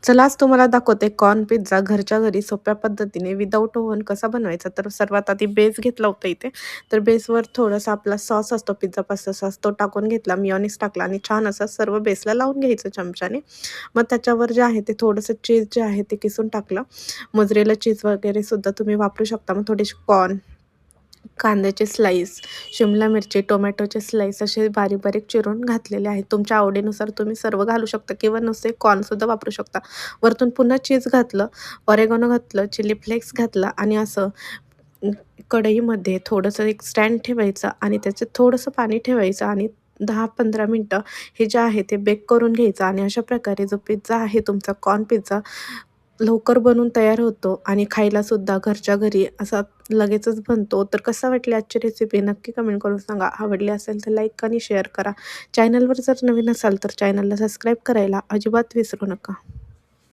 चला आज तुम्हाला दाखवते कॉर्न पिझ्झा घरच्या घरी सोप्या पद्धतीने विदाऊट ओव्हन कसा बनवायचा. तर सर्वात आधी बेस घेतला होता इथे. तर बेसवर थोडासा आपला सॉस असतो, पिझ्झा पास्ता सॉस, तो टाकून घेतला, मेयोनीज टाकला आणि छान असं सर्व बेसला लावून घ्यायचं चमच्याने. मग त्याच्यावर जे आहे ते थोडंसं चीज जे आहे ते किसून टाकलं. मोझरेला चीज वगैरे सुद्धा तुम्ही वापरू शकता. मग थोडेसे कॉर्न, कांद्याचे स्लाईस, शिमला मिरची, टोमॅटोचे स्लाईस असे बारीक-बारीक चिरून घातलेले आहेत. तुमच्या आवडीनुसार तुम्ही सर्व घालू शकता किंवा नुसते कॉर्नसुद्धा वापरू शकता. वरतून पुन्हा चीज घातलं, ऑरेगॅनो घातलं, चिली फ्लेक्स घातला आणि असं अ, कढईमध्ये थोडंसं एक स्टँड ठेवायचं आणि त्याच्यात थोडंसं पाणी ठेवायचं आणि 10-15 मिनिटं हे जे आहे ते बेक करून घ्यायचं आणि अशा प्रकारे जो पिझ्झा आहे तुमचा कॉर्न पिझ्झा लवकर बनून तयार होतो आणि खायलासुद्धा घरच्या घरी असा लगेचच बनतो. तर कसा वाटली आजची रेसिपी नक्की कमेंट करून सांगा. आवडली असेल तर लाईक आणि शेअर करा. चॅनलवर जर नवीन असाल तर चॅनलला सबस्क्राईब करायला अजिबात विसरू नका.